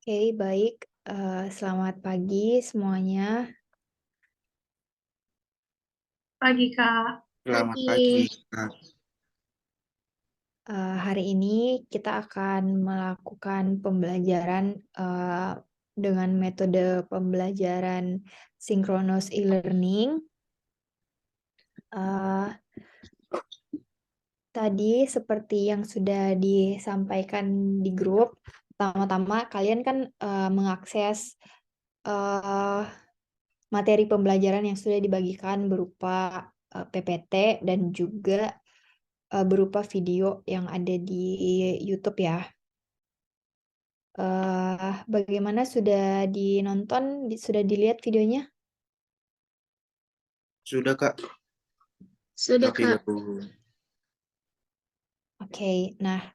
Oke, baik. Selamat pagi semuanya. Pagi, Kak. Selamat Pagi. pagi, Kak. Hari ini kita akan melakukan pembelajaran dengan metode pembelajaran synchronous e-learning. Eh, Tadi seperti yang sudah disampaikan di grup, pertama-tama kalian kan mengakses eh, materi pembelajaran yang sudah dibagikan berupa PPT dan juga berupa video yang ada di YouTube ya. Bagaimana, sudah dinonton, sudah dilihat videonya? Sudah, Kak. Sudah, Tapi Kak. baru Oke, nah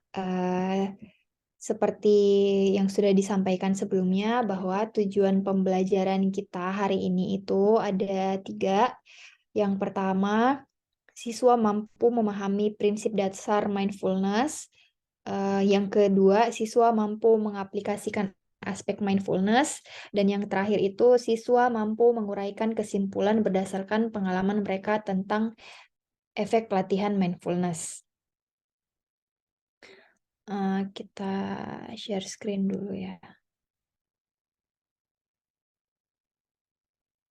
seperti yang sudah disampaikan sebelumnya bahwa tujuan pembelajaran kita hari ini itu ada 3. Yang pertama, siswa mampu memahami prinsip dasar mindfulness. Yang kedua, siswa mampu mengaplikasikan aspek mindfulness. Dan yang terakhir itu, siswa mampu menguraikan kesimpulan berdasarkan pengalaman mereka tentang efek pelatihan mindfulness. Kita share screen dulu ya.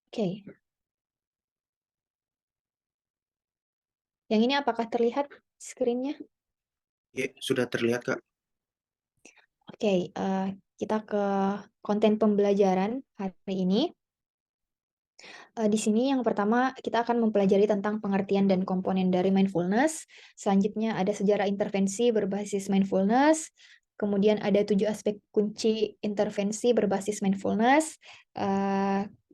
Oke. Yang ini apakah terlihat screen-nya? ya, sudah terlihat, Kak. Oke, kita ke konten pembelajaran hari ini. Di sini yang pertama kita akan mempelajari tentang pengertian dan komponen dari mindfulness. Selanjutnya ada sejarah intervensi berbasis mindfulness. Kemudian ada 7 aspek kunci intervensi berbasis mindfulness.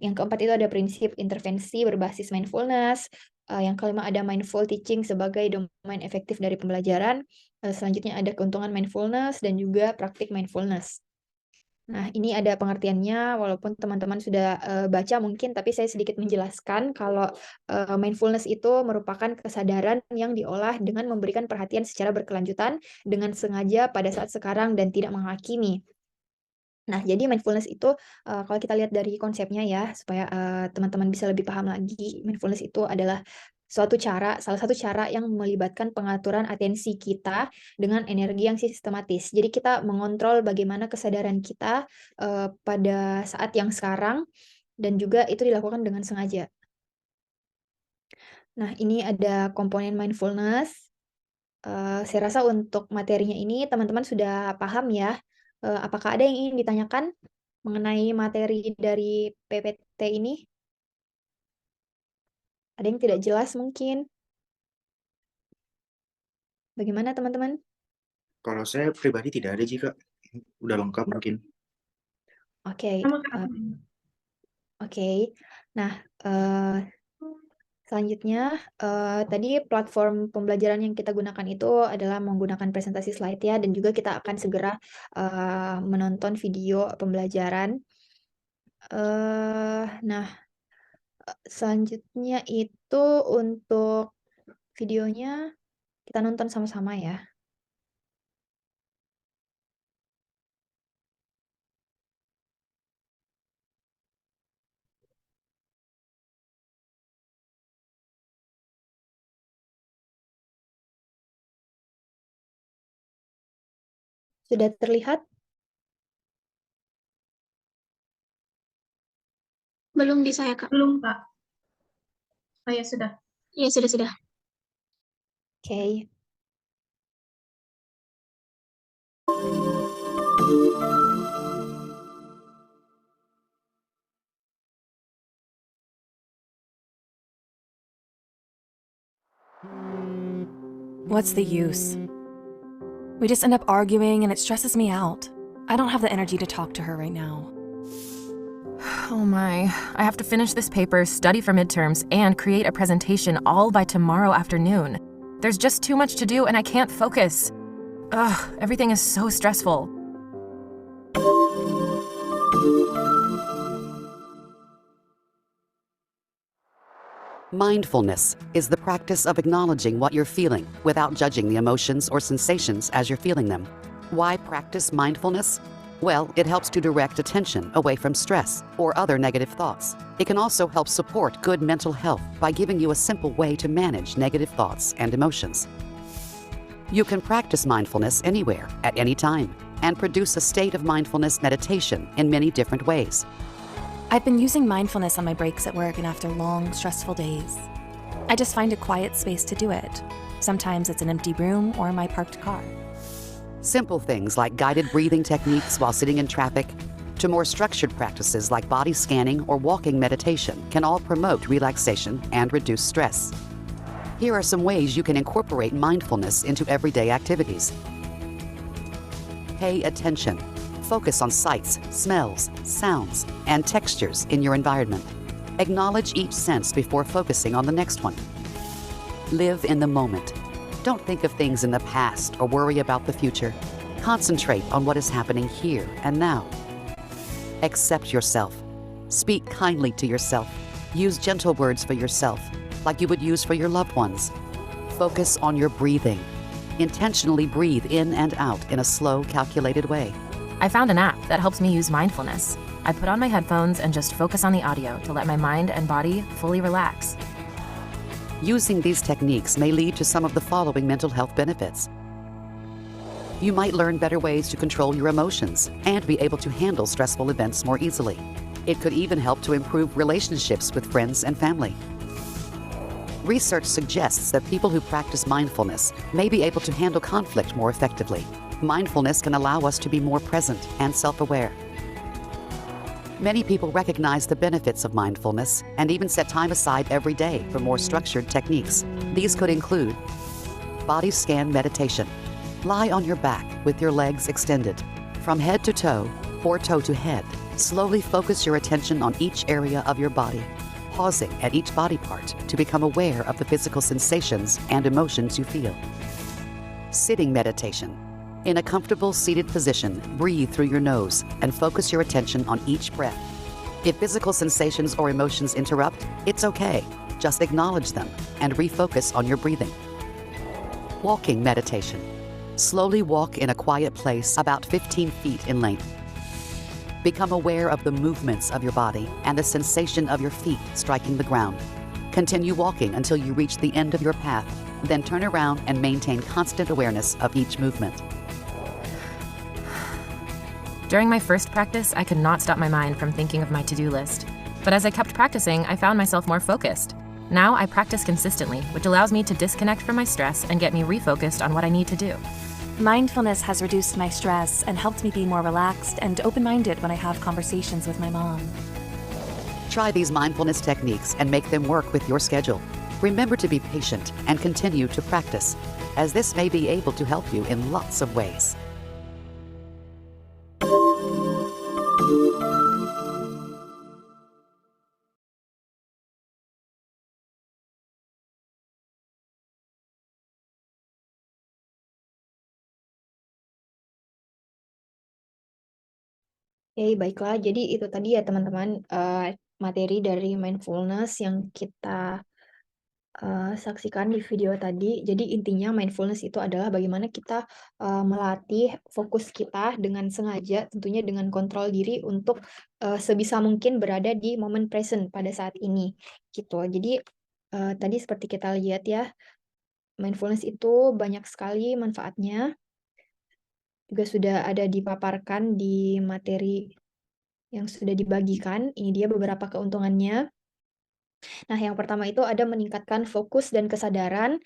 Yang keempat itu ada prinsip intervensi berbasis mindfulness. Yang kelima ada mindful teaching sebagai domain efektif dari pembelajaran. Selanjutnya ada keuntungan mindfulness dan juga praktik mindfulness. Nah, ini ada pengertiannya, walaupun teman-teman sudah baca mungkin, tapi saya sedikit menjelaskan kalau mindfulness itu merupakan kesadaran yang diolah dengan memberikan perhatian secara berkelanjutan, dengan sengaja pada saat sekarang dan tidak menghakimi. Nah, jadi mindfulness itu kalau kita lihat dari konsepnya ya, supaya teman-teman bisa lebih paham lagi, mindfulness itu adalah salah satu cara yang melibatkan pengaturan atensi kita dengan energi yang sistematis. Jadi kita mengontrol bagaimana kesadaran kita pada saat yang sekarang, dan juga itu dilakukan dengan sengaja. Nah, ini ada komponen mindfulness. Saya rasa untuk materinya ini teman-teman sudah paham ya. Apakah ada yang ingin ditanyakan mengenai materi dari PPT ini? Ada yang tidak jelas mungkin? Bagaimana teman-teman? Kalau saya pribadi tidak ada, Kak. Udah lengkap mungkin. Oke, Sama, Kak. oke. Nah, selanjutnya tadi platform pembelajaran yang kita gunakan itu adalah menggunakan presentasi slide ya, dan juga kita akan segera menonton video pembelajaran. Nah, selanjutnya itu untuk videonya kita nonton sama-sama ya. Sudah terlihat? Belum di saya, Kak. Belum, Kak. Oh ya, sudah. Iya, sudah. Oke. What's the use? We just end up arguing and it stresses me out. I don't have the energy to talk to her right now. Oh my, I have to finish this paper, study for midterms, and create a presentation all by tomorrow afternoon. There's just too much to do and I can't focus. Ugh, everything is so stressful. Mindfulness is the practice of acknowledging what you're feeling without judging the emotions or sensations as you're feeling them. Why practice mindfulness? Well, it helps to direct attention away from stress or other negative thoughts. It can also help support good mental health by giving you a simple way to manage negative thoughts and emotions. You can practice mindfulness anywhere, at any time, and produce a state of mindfulness meditation in many different ways. I've been using mindfulness on my breaks at work and after long, stressful days. I just find a quiet space to do it. Sometimes it's an empty room or my parked car. Simple things like guided breathing techniques while sitting in traffic, to more structured practices like body scanning or walking meditation can all promote relaxation and reduce stress. Here are some ways you can incorporate mindfulness into everyday activities. Pay attention. Focus on sights, smells, sounds, and textures in your environment. Acknowledge each sense before focusing on the next one. Live in the moment. Don't think of things in the past or worry about the future. Concentrate on what is happening here and now. Accept yourself. Speak kindly to yourself. Use gentle words for yourself, like you would use for your loved ones. Focus on your breathing. Intentionally breathe in and out in a slow, calculated way. I found an app that helps me use mindfulness. I put on my headphones and just focus on the audio to let my mind and body fully relax. Using these techniques may lead to some of the following mental health benefits. You might learn better ways to control your emotions and be able to handle stressful events more easily. It could even help to improve relationships with friends and family. Research suggests that people who practice mindfulness may be able to handle conflict more effectively. Mindfulness can allow us to be more present and self-aware. Many people recognize the benefits of mindfulness and even set time aside every day for more structured techniques. These could include body scan meditation. Lie on your back with your legs extended. From head to toe or toe to head, slowly focus your attention on each area of your body, pausing at each body part to become aware of the physical sensations and emotions you feel. Sitting meditation. In a comfortable seated position, breathe through your nose and focus your attention on each breath. If physical sensations or emotions interrupt, it's okay. Just acknowledge them and refocus on your breathing. Walking meditation. Slowly walk in a quiet place about 15 feet in length. Become aware of the movements of your body and the sensation of your feet striking the ground. Continue walking until you reach the end of your path, then turn around and maintain constant awareness of each movement. During my first practice, I could not stop my mind from thinking of my to-do list. But as I kept practicing, I found myself more focused. Now I practice consistently, which allows me to disconnect from my stress and get me refocused on what I need to do. Mindfulness has reduced my stress and helped me be more relaxed and open-minded when I have conversations with my mom. Try these mindfulness techniques and make them work with your schedule. Remember to be patient and continue to practice, as this may be able to help you in lots of ways. Oke, baiklah. Jadi itu tadi ya teman-teman materi dari mindfulness yang kita saksikan di video tadi. Jadi intinya mindfulness itu adalah bagaimana kita melatih fokus kita dengan sengaja, tentunya dengan kontrol diri untuk sebisa mungkin berada di momen present pada saat ini, gitu. Jadi tadi seperti kita lihat ya, mindfulness itu banyak sekali manfaatnya. Juga sudah ada dipaparkan di materi yang sudah dibagikan. Ini dia beberapa keuntungannya. Nah, yang pertama itu ada meningkatkan fokus dan kesadaran,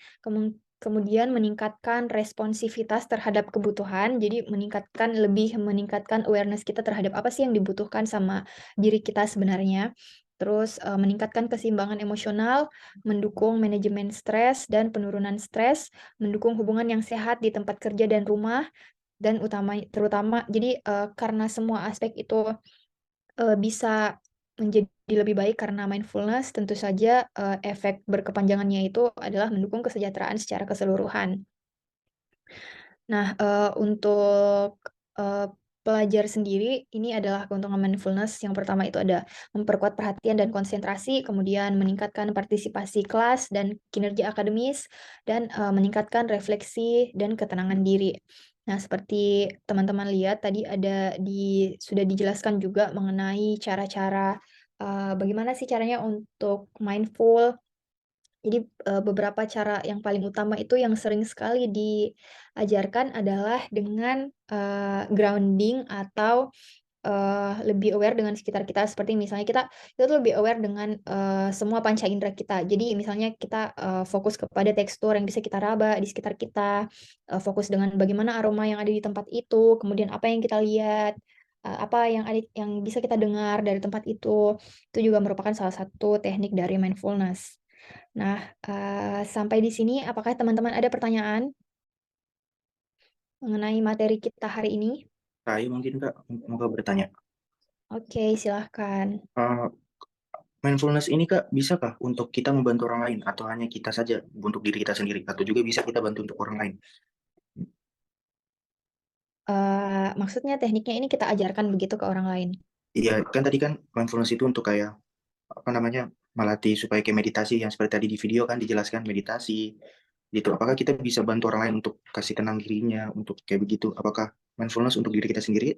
kemudian meningkatkan responsivitas terhadap kebutuhan, jadi lebih meningkatkan awareness kita terhadap apa sih yang dibutuhkan sama diri kita sebenarnya. Terus meningkatkan keseimbangan emosional, mendukung manajemen stres dan penurunan stres, mendukung hubungan yang sehat di tempat kerja dan rumah, dan terutama jadi karena semua aspek itu bisa menjadi lebih baik karena mindfulness, tentu saja efek berkepanjangannya itu adalah mendukung kesejahteraan secara keseluruhan. Nah, untuk pelajar sendiri, ini adalah keuntungan mindfulness. Yang pertama itu ada memperkuat perhatian dan konsentrasi, kemudian meningkatkan partisipasi kelas dan kinerja akademis, dan meningkatkan refleksi dan ketenangan diri. Nah, seperti teman-teman lihat tadi sudah dijelaskan juga mengenai cara-cara, bagaimana sih caranya untuk mindful. Jadi, beberapa cara yang paling utama itu yang sering sekali diajarkan adalah dengan, grounding atau lebih aware dengan sekitar kita, seperti misalnya kita tuh lebih aware dengan, semua panca indera kita. Jadi misalnya kita, fokus kepada tekstur yang bisa kita raba di sekitar kita, fokus dengan bagaimana aroma yang ada di tempat itu, kemudian apa yang kita lihat, apa yang bisa kita dengar dari tempat itu. Itu juga merupakan salah satu teknik dari mindfulness. Nah, sampai di sini apakah teman-teman ada pertanyaan mengenai materi kita hari ini? Saya mungkin Kak, mau bertanya. Oke, silahkan. Eh, Mindfulness ini Kak, bisakah untuk kita membantu orang lain atau hanya kita saja untuk diri kita sendiri atau juga bisa kita bantu untuk orang lain? Maksudnya tekniknya ini kita ajarkan begitu ke orang lain? Iya, kan tadi kan mindfulness itu untuk kayak apa namanya melatih supaya kayak meditasi yang seperti tadi di video kan dijelaskan meditasi gitu. Apakah kita bisa bantu orang lain untuk kasih tenang dirinya untuk kayak begitu? Apakah mindfulness untuk diri kita sendiri?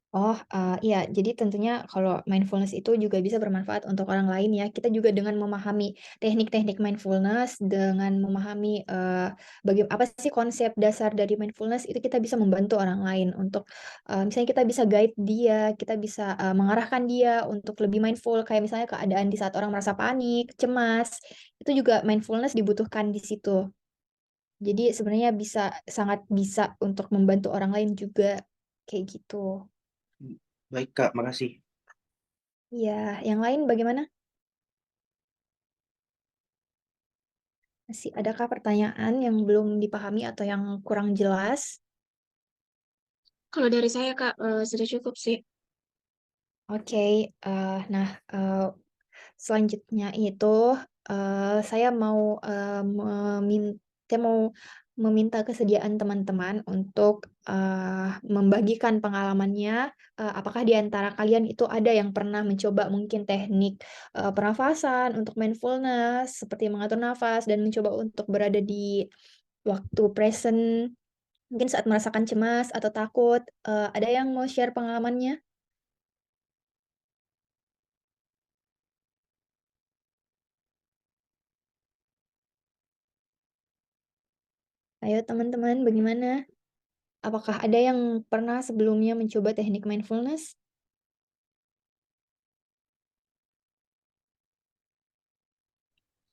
Oh, iya. Jadi tentunya kalau mindfulness itu juga bisa bermanfaat untuk orang lain ya. Kita juga dengan memahami teknik-teknik mindfulness, dengan memahami, apa sih konsep dasar dari mindfulness, itu kita bisa membantu orang lain untuk, misalnya kita bisa guide dia, kita bisa, mengarahkan dia untuk lebih mindful, kayak misalnya keadaan di saat orang merasa panik, cemas, itu juga mindfulness dibutuhkan di situ. Jadi sebenarnya sangat bisa untuk membantu orang lain juga, kayak gitu. Baik Kak, makasih. Iya, yang lain bagaimana? Masih adakah pertanyaan yang belum dipahami atau yang kurang jelas? Kalau dari saya, Kak, sudah cukup sih. Oke, nah, selanjutnya itu, saya mau meminta kesediaan teman-teman untuk, membagikan pengalamannya, apakah di antara kalian itu ada yang pernah mencoba mungkin teknik, pernafasan untuk mindfulness, seperti mengatur nafas dan mencoba untuk berada di waktu present, mungkin saat merasakan cemas atau takut, ada yang mau share pengalamannya? Ayo teman-teman, bagaimana? Apakah ada yang pernah sebelumnya mencoba teknik mindfulness?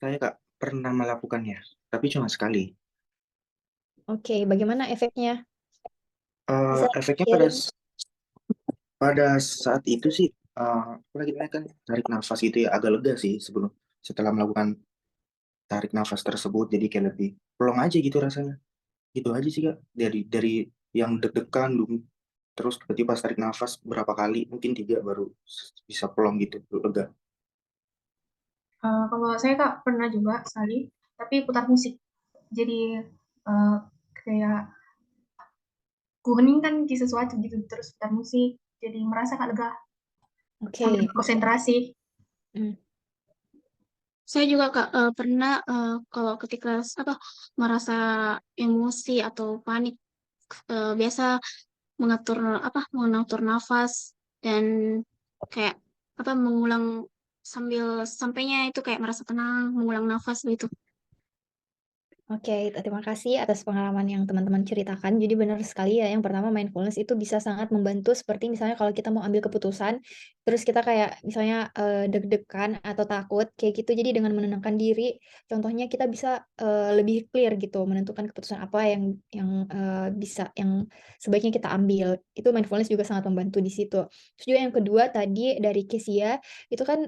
Saya Kak pernah melakukannya, tapi cuma sekali. Oke, bagaimana efeknya? Eh, Bisa efeknya sharing? pada saat itu sih, aku lagi kan tarik nafas itu ya agak lega sih setelah melakukan tarik nafas tersebut, jadi kayak lebih plong aja gitu rasanya. Gitu aja sih Kak. Dari yang deg-degan dulu, terus tiba-tiba pas tarik nafas berapa kali, mungkin 3 baru bisa plong gitu, lega. Kalau saya Kak pernah juga sekali, tapi putar musik. Jadi eh, kayak kuheningkan di sesuatu gitu, terus putar musik, jadi merasa Kak lega sambil Oke, konsentrasi. mmm, Saya juga, Kak, pernah, kalau ketika merasa emosi atau panik, biasa mengatur nafas dan kayak, mengulang sampainya itu kayak merasa tenang, mengulang nafas gitu. oke, terima kasih atas pengalaman yang teman-teman ceritakan. Jadi benar sekali ya, yang pertama mindfulness itu bisa sangat membantu seperti misalnya kalau kita mau ambil keputusan, terus kita kayak misalnya, deg-degan atau takut kayak gitu, jadi dengan menenangkan diri, contohnya kita bisa, lebih clear gitu menentukan keputusan apa yang sebaiknya kita ambil. Itu mindfulness juga sangat membantu di situ. Terus juga yang kedua tadi dari Kezia, itu kan,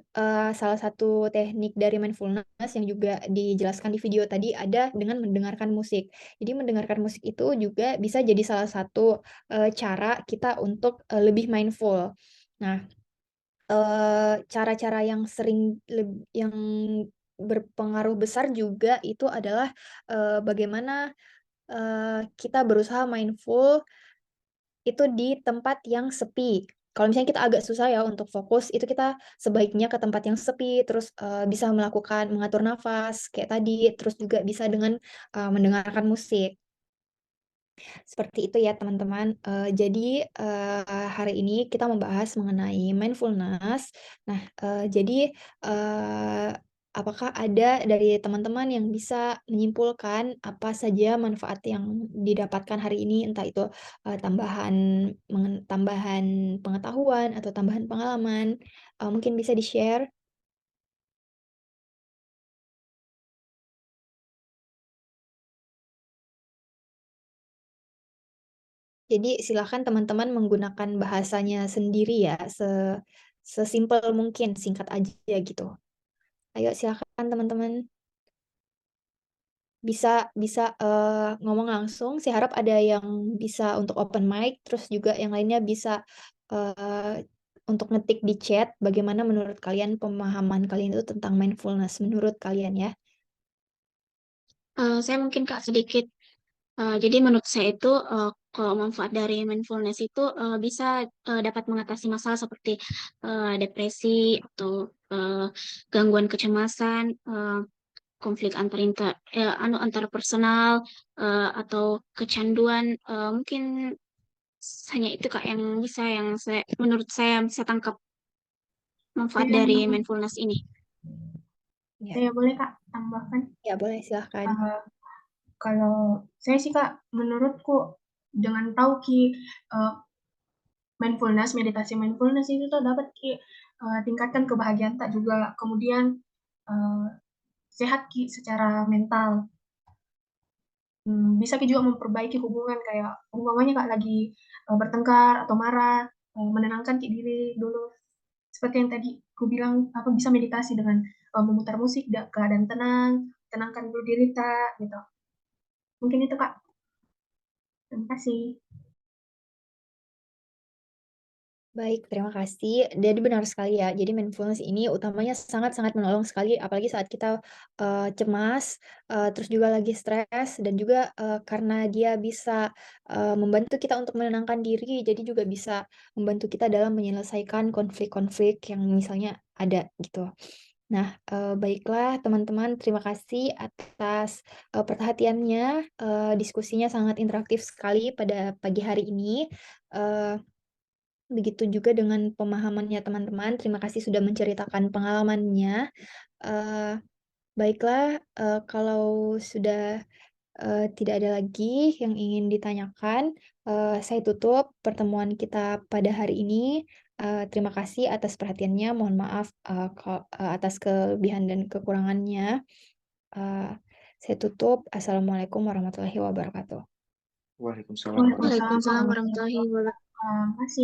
salah satu teknik dari mindfulness yang juga dijelaskan di video tadi ada dengan mendengarkan musik. Jadi mendengarkan musik itu juga bisa jadi salah satu, cara kita untuk, lebih mindful. Nah, cara-cara yang berpengaruh besar juga itu adalah, bagaimana, kita berusaha mindful itu di tempat yang sepi. Kalau misalnya kita agak susah ya untuk fokus, itu kita sebaiknya ke tempat yang sepi, terus, bisa mengatur nafas kayak tadi, terus juga bisa dengan, mendengarkan musik. Seperti itu ya teman-teman. Jadi hari ini kita membahas mengenai mindfulness. Nah, jadi apakah ada dari teman-teman yang bisa menyimpulkan apa saja manfaat yang didapatkan hari ini, entah itu tambahan pengetahuan atau tambahan pengalaman, mungkin bisa di-share. Jadi silakan teman-teman menggunakan bahasanya sendiri ya, sesimpel mungkin, singkat aja gitu. Ayo silakan teman-teman. Bisa bisa ngomong langsung. Saya harap ada yang bisa untuk open mic, terus juga yang lainnya bisa untuk ngetik di chat bagaimana menurut kalian pemahaman kalian itu tentang mindfulness menurut kalian ya. Saya mungkin Kak sedikit. Jadi menurut saya itu kalau manfaat dari mindfulness itu bisa dapat mengatasi masalah seperti depresi atau gangguan kecemasan, konflik antar personal atau kecanduan. Mungkin hanya itu Kak yang menurut saya bisa tangkap manfaat Saya, dari mindfulness ini. Ya, saya boleh Kak tambahkan? ya boleh silahkan. Kalau saya sih Kak, menurutku dengan tahu meditasi mindfulness itu tuh dapat tingkatkan kebahagiaan tak juga, kemudian uh, sehat secara mental. Bisa juga memperbaiki hubungan kayak umpamanya Kak lagi bertengkar atau marah, menenangkan diri dulu. Seperti yang tadi aku bilang, apa bisa meditasi dengan memutar musik, keadaan tenang, tenangkan dulu diri tak, gitu. Mungkin itu Kak. Terima kasih. Baik, terima kasih. Jadi benar sekali ya. Jadi mindfulness ini utamanya sangat-sangat menolong sekali, apalagi saat kita cemas, terus juga lagi stres, dan juga karena dia bisa membantu kita untuk menenangkan diri, jadi juga bisa membantu kita dalam menyelesaikan konflik-konflik yang misalnya ada gitu. Nah, baiklah teman-teman, terima kasih atas perhatiannya. Diskusinya sangat interaktif sekali pada pagi hari ini. Eh, Begitu juga dengan pemahamannya teman-teman. Terima kasih sudah menceritakan pengalamannya. Eh, Baiklah, kalau sudah tidak ada lagi yang ingin ditanyakan, saya tutup pertemuan kita pada hari ini. Terima kasih atas perhatiannya. Mohon maaf atas kelebihan dan kekurangannya. Eh, saya tutup. Assalamualaikum warahmatullahi wabarakatuh. Waalaikumsalam. Waalaikumsalam Waalaikumsalam warahmatullahi warahmatullahi wabarakatuh. wabarakatuh. Masih